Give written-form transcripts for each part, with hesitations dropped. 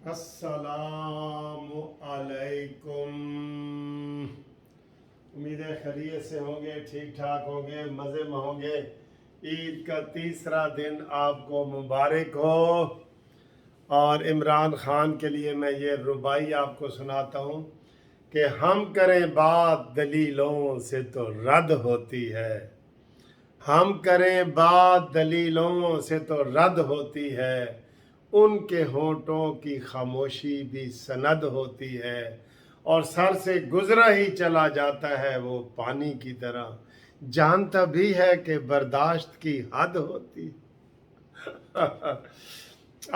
अस्सलामु अलैकुम। उम्मीद है खैरियत से होंगे, ठीक ठाक होंगे, मज़े में होंगे। ईद का तीसरा दिन आपको मुबारक हो। और इमरान खान के लिए मैं ये रुबाई आपको सुनाता हूँ कि हम करें बात दलीलों से तो रद्द होती है, हम करें बात दलीलों से तो रद्द होती है, उनके होंठों की खामोशी भी सनद होती है, और सर से गुजरा ही चला जाता है वो पानी की तरह, जानता भी है कि बर्दाश्त की हद होती।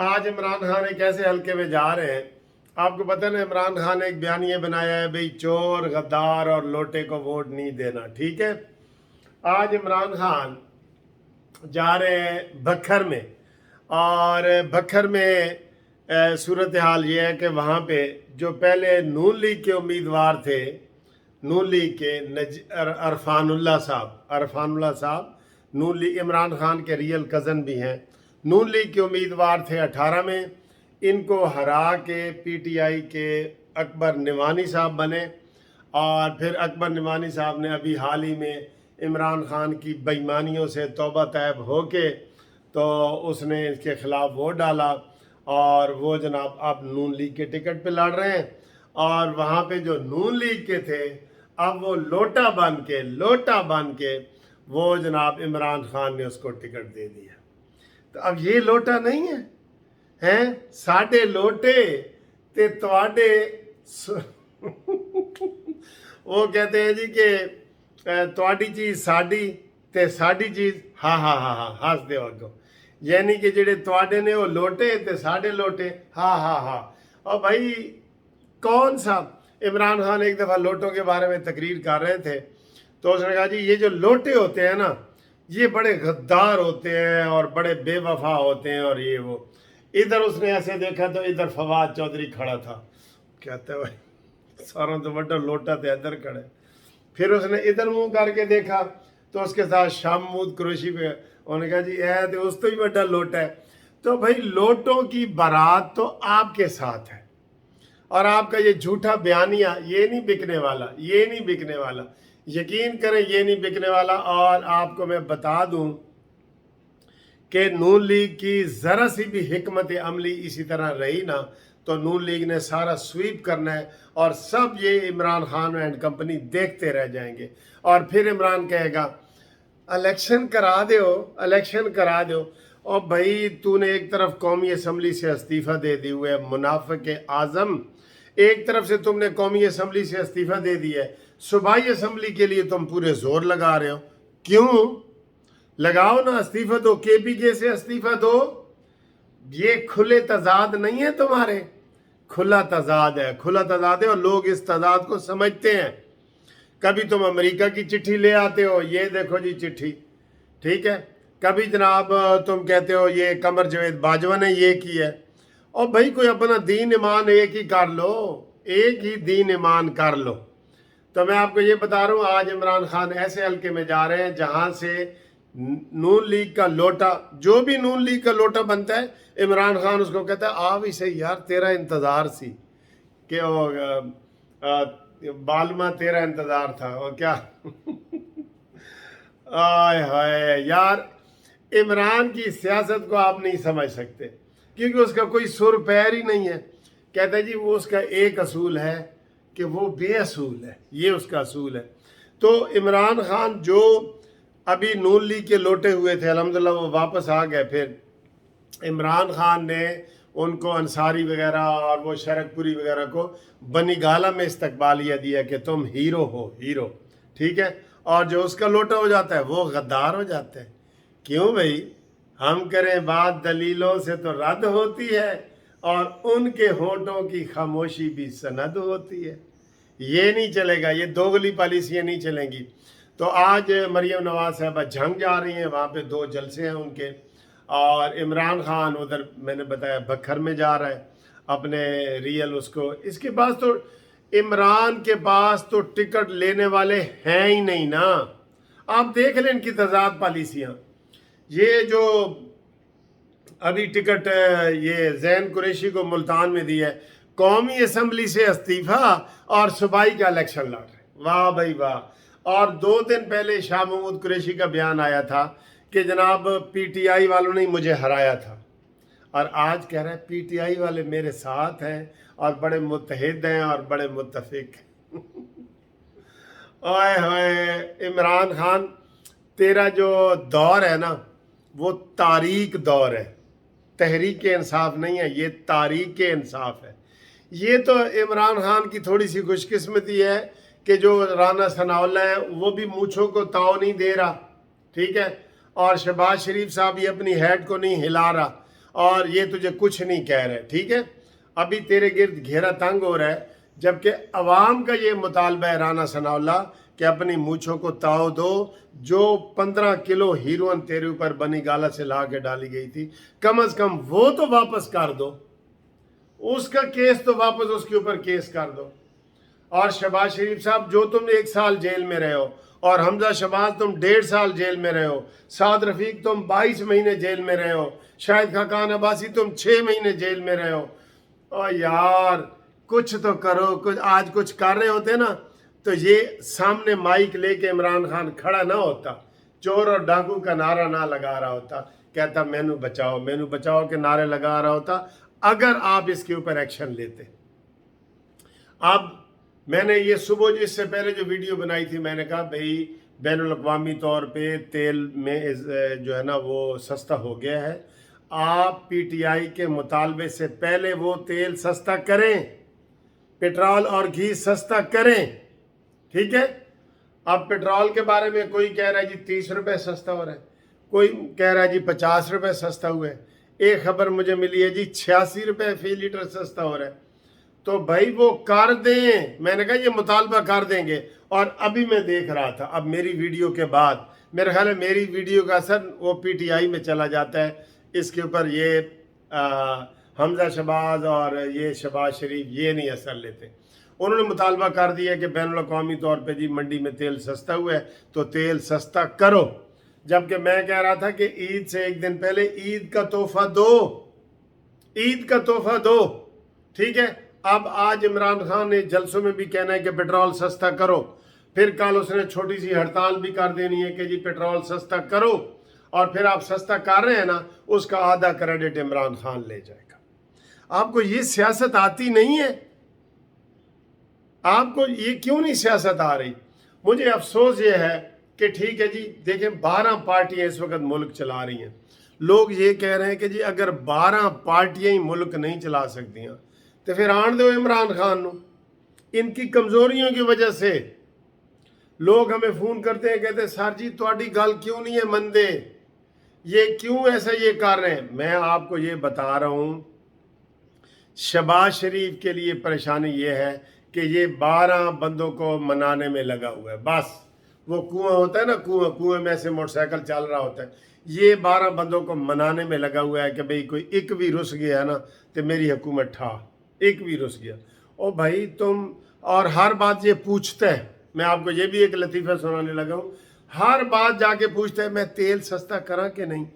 आज इमरान खान एक ऐसे हल्के में जा रहे हैं, आपको पता है ना, इमरान खान ने एक बयान ये बनाया है भाई चोर, गद्दार और लोटे को वोट नहीं देना, ठीक है। आज इमरान खान जा रहे हैं बखर में, और बखर में सूरत हाल ये है कि वहाँ पे जो पहले नून लीग के उम्मीदवार थे, नून लीग के अरफानुल्लाह साहब नून लीग इमरान खान के रियल कज़न भी हैं, नून लीग के उम्मीदवार थे 18 में। इनको हरा के पीटीआई के अकबर निवानी साहब बने, और फिर अकबर निवानी साहब ने अभी हाल ही में इमरान खान की बेईमानियों से तौबा तैब होके तो उसने इसके ख़िलाफ़ वोट डाला, और वो जनाब अब नून लीग के टिकट पे लड़ रहे हैं। और वहाँ पे जो नून लीग के थे, अब वो लोटा बन के वो जनाब इमरान खान ने उसको टिकट दे दिया। तो अब ये लोटा नहीं है, हैं साढ़े लोटे ते तुहाडे वो कहते हैं जी कि तुहाडी चीज़ साड़ी ते साड़ी चीज़ हा हंस दे अगो, यानी कि जेड़े तुहाडे ने वो लोटे ते साढ़े लोटे हा। और भाई कौन सा, इमरान खान एक दफ़ा लोटों के बारे में तकरीर कर रहे थे, तो उसने कहा जी ये जो लोटे होते हैं ना, ये बड़े गद्दार होते हैं और बड़े बेवफा होते हैं, और ये वो। इधर उसने ऐसे देखा तो इधर फवाद चौधरी खड़ा था, कहते भाई सारों तो बड़ा लोटा थे इधर खड़े। फिर उसने इधर मुंह करके देखा तो उसके साथ शामूद कुरैशी पे, उन्होंने कहा जी है तो उस तो ही बड़ा लोटा है। तो भाई लोटों की बारात तो आपके साथ है, और आपका ये झूठा बयानिया ये नहीं बिकने वाला, यकीन करें ये नहीं बिकने वाला। और आपको मैं बता दूं कि नून लीग की ज़रा सी भी हिकमत अमली इसी तरह रही ना, तो नून लीग ने सारा स्वीप करना है, और सब ये इमरान खान एंड कंपनी देखते रह जाएंगे। और फिर इमरान कहेगा इलेक्शन करा दो। और भाई तूने एक तरफ कौमी असम्बली से इस्तीफ़ा दे दी हुए मुनाफिक आज़म, एक तरफ से तुमने कौमी असम्बली से इस्तीफ़ा दे दिया है, सूबाई असम्बली के लिए तुम पूरे जोर लगा रहे हो। क्यों लगाओ ना, इस्तीफ़ा दो, केपीके से इस्तीफ़ा दो। ये खुले तजाद नहीं है तुम्हारे, खुला तजाद है, और लोग इस तजाद को समझते हैं। कभी तुम अमेरिका की चिट्ठी ले आते हो, ये देखो जी चिट्ठी, ठीक है। कभी जनाब तुम कहते हो ये कमर जवेद बाजवा ने ये की है। और भाई कोई अपना दीन ईमान एक ही दीन ईमान कर लो। तो मैं आपको ये बता रहा हूँ, आज इमरान खान ऐसे हल्के में जा रहे हैं जहाँ से नून लीग का लोटा, जो भी नून लीग का लोटा बनता है, इमरान खान उसको कहता है आ भी सही यार, तेरा इंतज़ार सी कि बालमा तेरा इंतज़ार था, और क्या आय हाय यार, इमरान की सियासत को आप नहीं समझ सकते, क्योंकि उसका कोई सुर पैर ही नहीं है। कहता है जी वो उसका एक असूल है कि वो बेअसूल है, ये उसका असूल है। तो इमरान खान जो अभी नून लीग के लोटे हुए थे, अल्हम्दुलिल्लाह वो वापस आ गए। फिर इमरान खान ने उनको अंसारी वगैरह और वो शरकपुरी वगैरह को बनी गाला में इस्तकबालिया दिया कि तुम हीरो, ठीक है। और जो उसका लोटा हो जाता है वो गद्दार हो जाता है। क्यों भाई, हम करें बात दलीलों से तो रद्द होती है, और उनके होंठों की खामोशी भी सनद होती है। ये नहीं चलेगा, ये दोगली पॉलिसियाँ नहीं चलेंगी। तो आज मरियम नवाज साहबा झंग जा रही हैं, वहाँ पे 2 जलसे हैं उनके, और इमरान खान उधर मैंने बताया बखर में जा रहा है अपने रियल उसको। इसके पास तो इमरान के पास तो टिकट लेने वाले हैं ही नहीं ना। आप देख लें इनकी तजाद पॉलिसियाँ, ये जो अभी टिकट ये जैन कुरैशी को मुल्तान में दी है, कौमी असम्बली से इस्तीफा और सूबाई का इलेक्शन लड़ रहे। वाह भाई वाह। और 2 दिन पहले शाह महमूद कुरैशी का बयान आया था कि जनाब पीटीआई वालों ने मुझे हराया था, और आज कह रहे हैं पीटीआई वाले मेरे साथ हैं और बड़े मुत्तहिद हैं और बड़े मुत्तफिक हैं। ओए होए इमरान खान, तेरा जो दौर है ना वो तारीख दौर है, तहरीक इंसाफ नहीं है, ये तारीख इंसाफ है। ये तो इमरान खान की थोड़ी सी खुशकिस्मती है कि जो राना सनाउल्लाह है वो भी मूछों को ताव नहीं दे रहा, ठीक है, और शहबाज शरीफ साहब ये अपनी हेड को नहीं हिला रहा और ये तुझे कुछ नहीं कह रहे, ठीक है। अभी तेरे गिर्द घेरा तंग हो रहा है, जबकि अवाम का ये मुतालबा है राना सनाउल्लाह कि अपनी मूछों को ताव दो। जो 15 किलो हीरोइन तेरे ऊपर बनी गाला से ला के डाली गई थी, कम से कम वो तो वापस कर दो, उसका केस तो वापस उसके ऊपर केस कर दो। और शहबाज शरीफ साहब, जो तुम 1 साल जेल में रहे हो, और हमजा शहबाज तुम 1.5 साल जेल में रहे हो, साद रफीक तुम 22 महीने जेल में रहे हो, शाहिद खाकान अब्बासी तुम 6 महीने जेल में रहे हो। और यार कुछ तो करो, कुछ आज कुछ कर रहे होते ना तो ये सामने माइक लेके इमरान खान खड़ा ना होता, चोर और डाकू का नारा ना लगा रहा होता, कहता मैनू बचाओ के नारे लगा रहा होता, अगर आप इसके ऊपर एक्शन लेते। अब मैंने ये सुबह इससे पहले जो वीडियो बनाई थी, मैंने कहा भाई बैनुल-अक़वामी तौर पे तेल में जो है ना वो सस्ता हो गया है, आप पीटीआई के मुतालबे से पहले वो तेल सस्ता करें, पेट्रोल और घी सस्ता करें, ठीक है। अब पेट्रोल के बारे में कोई कह रहा है जी 30 रुपये सस्ता हो रहा है, कोई कह रहा है जी 50 रुपये सस्ता हुआ है, एक खबर मुझे मिली है जी 86 रुपये फी लीटर सस्ता हो रहा है। तो भाई वो कर दें, मैंने कहा ये मुतालबा कर देंगे। और अभी मैं देख रहा था, अब मेरी वीडियो के बाद मेरे ख्याल है मेरी वीडियो का असर वो पीटीआई में चला जाता है, इसके ऊपर ये हमजा शहबाज और ये शहबाज शरीफ ये नहीं असर लेते। उन्होंने मुतालबा कर दिया कि बैनुल-अक़वामी तौर पे जी मंडी में तेल सस्ता हुआ है तो तेल सस्ता करो, जबकि मैं कह रहा था कि ईद से 1 दिन पहले ईद का तोहफा दो, ठीक है। अब आज इमरान खान ने जलसों में भी कहना है कि पेट्रोल सस्ता करो, फिर कल उसने छोटी सी हड़ताल भी कर देनी है कि जी पेट्रोल सस्ता करो, और फिर आप सस्ता कर रहे हैं ना उसका आधा क्रेडिट इमरान खान ले जाएगा। आपको ये सियासत आती नहीं है, आपको ये क्यों नहीं सियासत आ रही? मुझे अफसोस ये है कि ठीक है जी, देखें 12 पार्टियां इस वक्त मुल्क चला रही हैं, लोग ये कह रहे हैं कि जी अगर 12 पार्टियां ही मुल्क नहीं चला सकती तो फिर आन दो इमरान खान नू। इनकी कमजोरियों की वजह से लोग हमें फ़ोन करते हैं, कहते हैं सर जी तुहाडी गल क्यों नहीं है मनदे, ये क्यों ऐसा ये कर रहे हैं। मैं आपको ये बता रहा हूँ, शहबाज शरीफ के लिए परेशानी ये है कि ये 12 बंदों को मनाने में लगा हुआ है। बस वो कुआं होता है ना, कुएं में से मोटरसाइकिल चल रहा होता है, ये 12 बंदों को मनाने में लगा हुआ है कि भाई कोई एक भी रुस गया है ना तो मेरी हुकूमत ठा, एक भी रुस गया। ओ भाई तुम, और हर बात ये पूछते हैं, मैं आपको ये भी एक लतीफ़ा सुनाने लगा हूँ, हर बात जाके पूछते हैं मैं तेल सस्ता करा कि नहीं,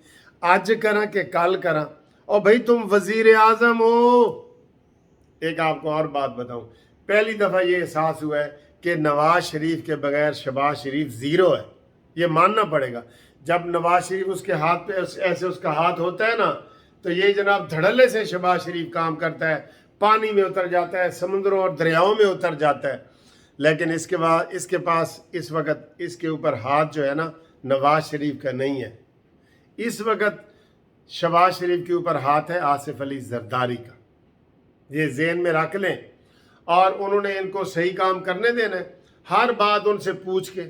आज करा कि कल करा। और भाई तुम वज़ीर आज़म हो। एक आपको और बात बताऊं, पहली दफ़ा ये एहसास हुआ है कि नवाज शरीफ के बगैर शहबाज शरीफ ज़ीरो है, ये मानना पड़ेगा। जब नवाज शरीफ उसके हाथ पे ऐसे उसका हाथ होता है ना तो ये जनाब धड़ल्ले से शहबाज शरीफ काम करता है, पानी में उतर जाता है, समुद्रों और दरियाओं में उतर जाता है। लेकिन इसके बाद इसके पास इस वक्त इसके ऊपर हाथ जो है ना नवाज शरीफ का नहीं है, इस वक्त शहबाज शरीफ के ऊपर हाथ है आसिफ अली जरदारी का, ये ज़हन में रख लें। और उन्होंने इनको सही काम करने देना है, हर बात उनसे पूछ के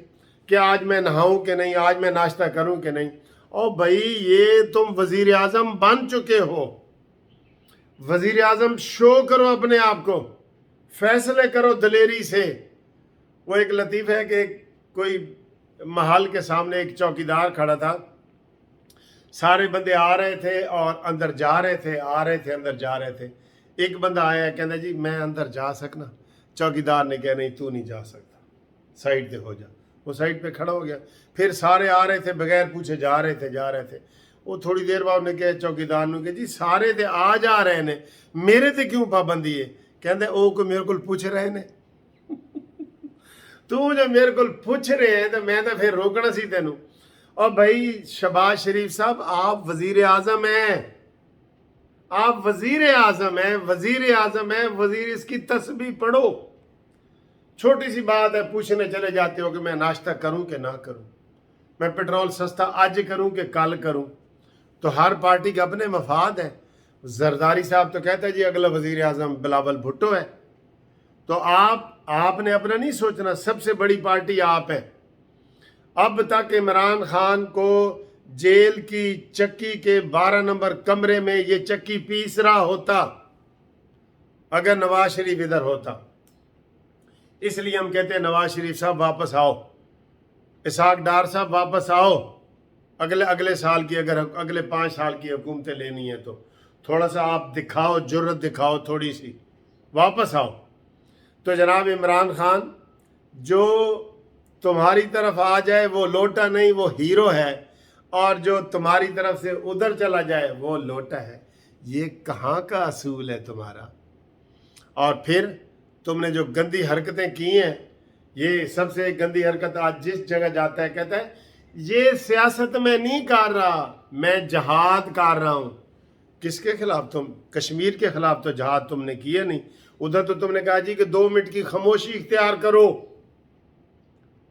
कि आज मैं नहाऊं कि नहीं, आज मैं नाश्ता करूं कि नहीं। और भाई ये तुम वज़ीर आज़म बन चुके हो, वज़ीर आज़म शो करो अपने आप को, फैसले करो दलेरी से। वो एक लतीफ़ है कि कोई महल के सामने एक चौकीदार खड़ा था, सारे बंदे आ रहे थे और अंदर जा रहे थे, आ रहे थे अंदर जा रहे थे। एक बंदा आया, कहना जी मैं अंदर जा सकना। चौकीदार ने कहा नहीं तू नहीं जा सकता, साइड पे हो जा। वो साइड पे खड़ा हो गया। फिर सारे आ रहे थे बगैर पूछे जा रहे थे। ਉਹ ਥੋੜੀ ਦੇਰ ਬਾਅਦ ਉਹਨੇ ਕਿਹਾ ਚੌਕੀਦਾਰ ਨੂੰ ਕਿ ਜੀ ਸਾਰੇ ਤੇ ਆ ਜਾ ਰਹੇ ਨੇ, ਮੇਰੇ ਤੇ ਕਿਉਂ ਪਾਬੰਦੀ ਹੈ? ਕਹਿੰਦੇ ਉਹ ਕੋਈ ਮੇਰੇ ਕੋਲ ਪੁੱਛ ਰਹੇ ਨੇ। ਤੂੰ ਜੋ ਮੇਰੇ ਕੋਲ ਪੁੱਛ ਰਹੇ ਹੈ ਤਾਂ ਮੈਂ ਤਾਂ ਫਿਰ रोकना सी तेनू। और भाई शहबाज शरीफ साहब आप वजीर आजम हैं, आप वजीर आजम हैं, वजीर आजम हैं, वजीर इसकी तस्बीह पढ़ो। छोटी सी बात है, पूछने चले जाते हो कि मैं नाश्ता करूं कि ना करूं, मैं पेट्रोल सस्ता आज करूं कि कल करूं। तो हर पार्टी के अपने मफाद हैं। जरदारी साहब तो कहता है जी अगला वजीर आजम बिलावल भुट्टो है। तो आपने अपना नहीं सोचना, सबसे बड़ी पार्टी आप है। अब तक इमरान खान को जेल की चक्की के 12 नंबर कमरे में ये चक्की पीस रहा होता अगर नवाज शरीफ इधर होता। इसलिए हम कहते हैं नवाज शरीफ साहब वापस आओ, इसहाक डार साहब वापस आओ। अगले साल की, अगर अगले 5 साल की हुकूमतें लेनी है तो थोड़ा सा आप दिखाओ, जुर्रत दिखाओ थोड़ी सी, वापस आओ। तो जनाब इमरान खान, जो तुम्हारी तरफ आ जाए वो लोटा नहीं, वो हीरो है, और जो तुम्हारी तरफ से उधर चला जाए वो लोटा है। ये कहाँ का असूल है तुम्हारा? और फिर तुमने जो गंदी हरकतें की हैं, ये सबसे गंदी हरकत आज जिस जगह जाता है कहता है ये सियासत में नहीं कर रहा, मैं जहाद कर रहा हूँ। किसके खिलाफ? तुम कश्मीर के खिलाफ तो जहाद तुमने किया नहीं। उधर तो तुमने कहा जी कि 2 मिनट की खामोशी इख्तियार करो।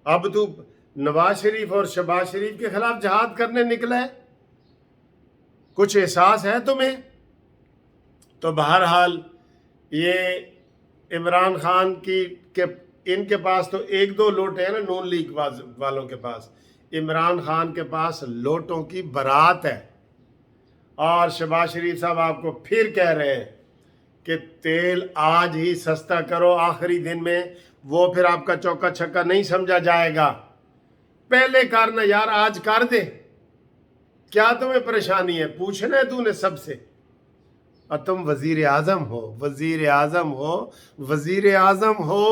अब तू नवाज शरीफ और शहबाज शरीफ के खिलाफ जहाद करने निकला है? कुछ एहसास है तुम्हें? तो बहरहाल ये इमरान खान इनके पास तो 1-2 लोटे हैं ना, नून लीग वालों के पास। इमरान खान के पास लोटों की बारात है। और शहबाज शरीफ साहब आपको फिर कह रहे हैं कि तेल आज ही सस्ता करो, आखिरी दिन में वो फिर आपका चौका छक्का नहीं समझा जाएगा। पहले करना यार, आज कर दे। क्या तुम्हें परेशानी है? पूछना है तूने सबसे। और तुम वजीर आजम हो, वजीर आजम हो, वजीर आजम हो।